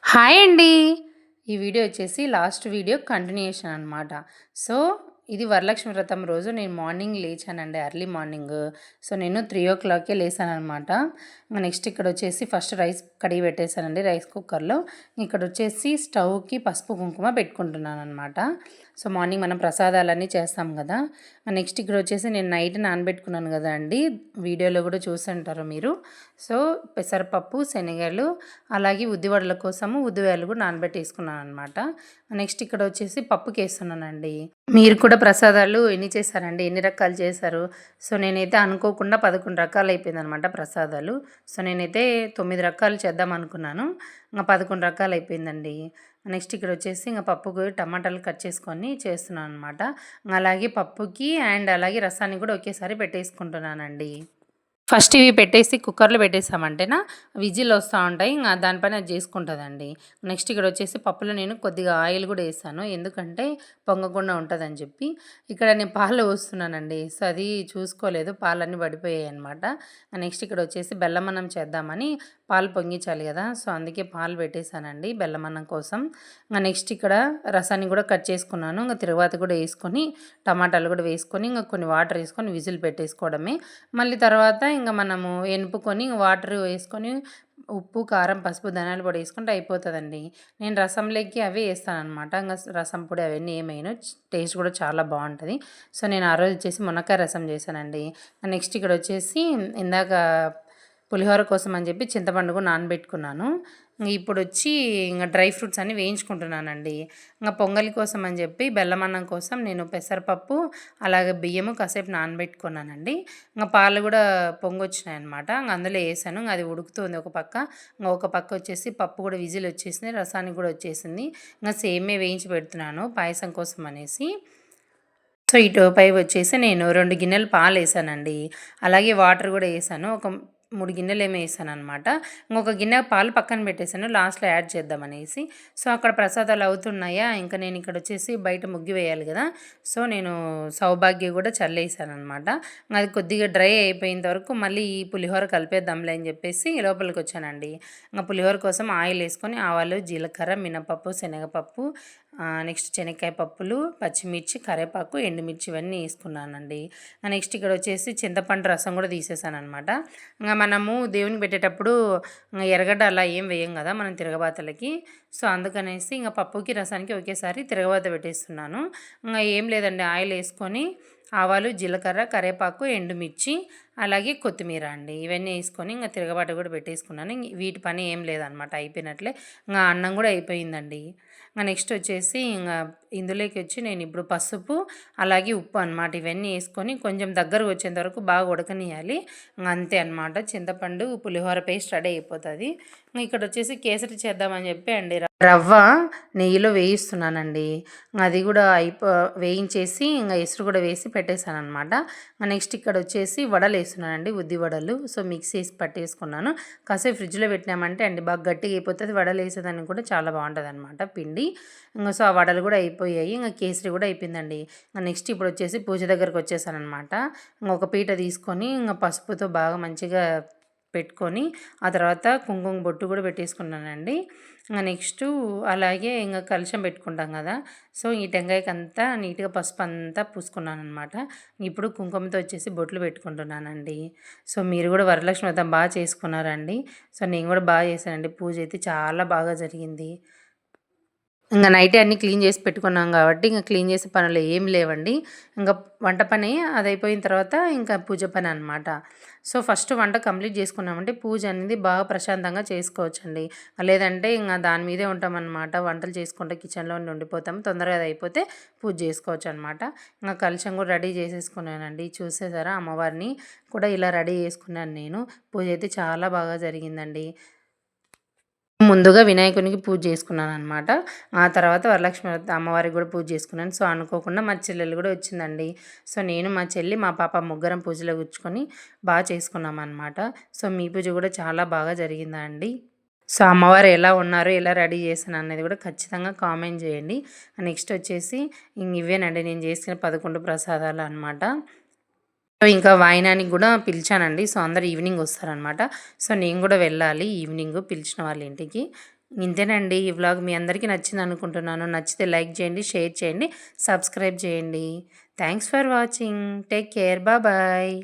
Hi అండి. ఈ video వచ్చేసి లాస్ట్ వీడియో కంటిన్యూయేషన్ అనమాట. సో, ఇది వరలక్ష్మి వ్రతం రోజు నేను మార్నింగ్ లేచానండి. Early morning. సో, నేను 3:00కే లేసాననమాట. నెక్స్ట్ ఇక్కడొచ్చేసి ఫస్ట్ రైస్ కడిగి పెట్టేసానండి రైస్ కుక్కర్‌లో. ఇక్కడొచ్చేసి స్టవ్‌కి పసుపు, కుంకుమ పెట్టుకుంటున్నాననమాట. సో, మార్నింగ్ మనం ప్రసాదాలన్నీ చేస్తాం గదా! నెక్స్ట్ ఇక్కడొచ్చేసి నేను నైట్ నానబెట్టుకున్నాను గదండీ! వీడియోలో గూడా చూసుంటారు మీరు. సో, పెసరపప్పు, శనగలు అలాగే ఉద్దివడల కోసము ఉద్దివడలు కూడా నానబెట్టేసుకున్నాననమాట. నెక్స్ట్ ఇక్కడొచ్చేసి పప్పుకేస్తున్నానండి. మీరు కూడా ప్రసాదాలు ఎన్ని చేశారండి? ఎన్ని రకాలు చేశారు? సో, నేనైతే అనుకోకుండా 11 రకాలయిపోయిందనమాట ప్రసాదాలు. సో, నేనైతే 9 రకాలు చేద్దామనుకున్నాను. 11 రకాలయిపోయిందండి. నెక్స్ట్ ఇక్కడొచ్చేసి పప్పుకు టమాటాలు కట్ చేసుకొని చేస్తున్నాననమాట. అలాగే పప్పుకి అండ్ అలాగే రసాన్ని కూడా ఒకేసారి పెట్టేసుకుంటున్నానండి. ఫస్ట్ ఇవి పెట్టేసి కుక్కర్‌లో పెట్టేసామంటేనా విజిల్ వస్తా ఉంటాయి. దానిపైన అది చేసుకుంటదండి. నెక్స్ట్ ఇక్కడొచ్చేసి పప్పులో నేను కొద్దిగా ఆయిల్ గూడా ఏసాను. ఎందుకంటే పొంగకుండా ఉంటదని జెప్పి. ఇక్కడ నేను పాలు పోస్తున్నానండి. సో, అది చూసుకోలేదు. పాలన్నీ పడిపోయాయన్నమాట. నెక్స్ట్ ఇక్కడొచ్చేసి బెల్లమన్నం చేద్దామని పాలు పొంగించాలి గదా! సో, అందుకే పాలు పెట్టేసానండి బెల్లమన్నం కోసం. నెక్స్ట్ ఇక్కడ రసాన్ని గూడా కట్ చేసుకున్నాను. తిరువాత గూడా యేసుకొని, టమాటాలు గూడా వేసుకొని, కొన్ని వాటర్ యేసుకొని విజిల్ పెట్టేసుకోవడమే. మళ్ళీ తర్వాత మనము ఎనుపుకొని వాటర్ వేసుకొని ఉప్పు, కారం, పసుపు, ధనియాల పొడి యేసుకుంటే అయిపోతదండి. నేను రసంలోకి అవే యేస్తాననమాట. రసం పొడి అవన్నీ ఏమెయను. టేస్ట్ కూడా చాలా బావుంటది. సో, నేను ఆ రోజు వచ్చేసి మునక్కాయ రసం చేశానండి. నెక్స్ట్ ఇక్కడొచ్చేసి ఇందాక పులిహోర కోసం అని చెప్పి చింతపండు కూడా నానబెట్టుకున్నాను. ఇప్పుడొచ్చి డ్రై ఫ్రూట్స్ అన్నీ వేయించుకుంటున్నానండి. పొంగలి కోసం అని చెప్పి బెల్లమన్నం కోసం నేను పెసరపప్పు, అలాగే బియ్యము కాసేపు నానబెట్టుకున్నానండి. పాలు కూడా పొంగొచ్చినాయనమాట. అందులో ఏసాను. అది ఉడుకుతుంది ఒక పక్క. ఒక పక్క వచ్చేసి పప్పు కూడా విజిల్ వచ్చేసింది. రసానికి కూడా వచ్చేసింది. సేమే వేయించి పెడుతున్నాను పాయసం కోసం అనేసి. సో, ఇటు పై వచ్చేసి నేను 2 గిన్నెలు పాలేసానండి. అలాగే వాటర్ గూడా ఏసాను. ఒక 3 గిన్నెలేమో ఏసాననమాట. ఇంకొక గిన్నె పాలు పక్కన పెట్టేసాను. లాస్ట్‌లో యాడ్ చేద్దామనేసి. సో, అక్కడ ప్రసాదాలు అవుతున్నాయా, ఇంకా నేనిక్కడొచ్చేసి బయట ముగ్గు వేయాలి గదా! సో, నేను సౌభాగ్య గూడా చల్లేసాననమాట. అది కొద్దిగా డ్రై అయిపోయేంత వరకు మళ్ళీ ఈ పులిహోర కలిపేద్దాంలే అని జెప్పేసి లోపలికొచ్చానండి. పులిహోర కోసం ఆయిలేసుకొని ఆవాలు, జీలకర్ర, మినపప్పు, శనగపప్పు, నెక్స్ట్ శనక్కాయ పప్పులు, పచ్చిమిర్చి, కరివేపాకు, ఎండుమిర్చి ఇవన్నీ ఏసుకున్నానండి. నెక్స్ట్ ఇక్కడొచ్చేసి చింతపండు రసం గూడా తీసేసాననమాట. మనము దేవునికి పెట్టేటప్పుడు ఎర్రగడ్డ అలా ఏం వేయం గదా! మనం తిరగబాతలకి. సో, అందుకనేసి పప్పుకి, రసానికి ఒకేసారి తిరగబాత పెట్టేస్తున్నాను. ఏం లేదండి, ఆయిలేసుకొని ఆవాలు, జీలకర్ర, కరివేపాకు, ఎండుమిర్చి, అలాగే కొత్తిమీర అండి. ఇవన్నీ ఏసుకొని తిరగబాత గూడా పెట్టేసుకున్నాను. వీటి పని ఏం లేదనమాట, అయిపోయినట్లే. అన్నం గూడా అయిపోయిందండి. నెక్స్ట్ వచ్చేసి ఇందులోకొచ్చి నేనిప్పుడు పసుపు, అలాగే ఉప్పు అనమాట. ఇవన్నీ ఏసుకొని కొంచెం దగ్గరకు వచ్చేంత వరకు బాగా ఉడకనియాలి. అంతే అనమాట. చింతపండు, పులిహోర పేస్ట్ రెడీ అయిపోతది. ఇక్కడొచ్చేసి కేసరి చేద్దామని చెప్పి అండి రవ్వ నెయ్యిలో వేయిస్తున్నానండి. అది గూడా వేయించేసి ఎసురు గూడా వేసి పెట్టేసాననమాట. నెక్స్ట్ ఇక్కడొచ్చేసి వడలేస్తున్నానండి, ఉద్ది వడలు. సో, మిక్సీ ఏసి పట్టేసుకున్నాను. కాసేపు ఫ్రిడ్జ్‌లో పెట్టినామంటే అండి బాగా గట్టిగా అయిపోతది. వడలేసేదానికి కూడా చాలా బావుంటదనమాట పిండి. సో, ఆ వడలు కూడా అయిపోయాయి. కేసరి కూడా అయిపోయిందండి. నెక్స్ట్ ఇప్పుడొచ్చేసి పూజ దగ్గరకొచ్చేసాననమాట. ఒక పీట తీసుకొని పసుపుతో బాగా మంచిగా పెట్టుకొని, ఆ తర్వాత కుంకుమ బొట్టు కూడా పెట్టేసుకున్నానండి. నెక్స్టు అలాగే కలశం పెట్టుకుంటాం కదా! సో, ఈ టెంకాయకంతా నీట్‌గా పసుపంతా పూసుకున్నాననమాట. ఇప్పుడు కుంకుమతో వచ్చేసి బొట్లు పెట్టుకుంటున్నానండి. సో, మీరు కూడా వరలక్ష్మి వ్రతం చేసుకున్నారండి? సో, నేను కూడా చేశానండి. పూజ అయితే చాలా బాగా జరిగింది. నైటే అన్నీ క్లీన్ చేసి పెట్టుకున్నాం కాబట్టి క్లీన్ చేసే పనులు ఏం లేవండి. ఇంక వంట పని అదయిపోయిన తర్వాత పూజ పని అనమాట. సో, ఫస్ట్ వంట కంప్లీట్ చేసుకున్నామంటే పూజ అనేది బాగా ప్రశాంతంగా చేసుకోవచ్చండి. లేదంటే దాని మీదే ఉంటామనమాట. వంటలు చేసుకుంటే కిచెన్‌లోనే ఉండిపోతాం. తొందరగా అది అయిపోతే పూజ చేసుకోవచ్చనమాట. కలశం కూడా రెడీ చేసేసుకున్నానండి. చూసేసారా, అమ్మవారిని కూడా ఇలా రెడీ చేసుకున్నాను నేను. పూజ అయితే చాలా బాగా జరిగిందండి. ముందుగా వినాయకునికి పూజ చేసుకున్నాననమాట. ఆ తర్వాత వరలక్ష్మి అమ్మవారికి కూడా పూజ చేసుకున్నాను. సో, అనుకోకుండా మా చెల్లెలు కూడా వచ్చిందండి. సో, నేను, మా చెల్లి, మా పాప ముగ్గురం పూజలో కూర్చుకొని చేసుకున్నామనమాట. సో, మీ పూజ కూడా చాలా బాగా జరిగిందా అండి? సో, అమ్మవారు ఎలా ఉన్నారు, ఎలా రెడీ చేశాను అనేది కూడా ఖచ్చితంగా కామెంట్ చేయండి. నెక్స్ట్ వచ్చేసి ఇవేనండి నేను చేసిన 11 ప్రసాదాలు అనమాట. సో, ఇంకా వాయినానికి గూడా పిలిచానండి. సో, అందరూ ఈవినింగ్ వస్తారనమాట. సో, నేను గూడా వెళ్ళాలి ఈవినింగు పిలిచిన వాళ్ళ ఇంటికి. ఇంతేనండి. ఈ వ్లాగ్ మీ అందరికీ నచ్చిందనుకుంటున్నాను. నచ్చితే లైక్ చేయండి, షేర్ చేయండి, సబ్స్క్రైబ్ చేయండి. Thanks for watching. Take care. Bye.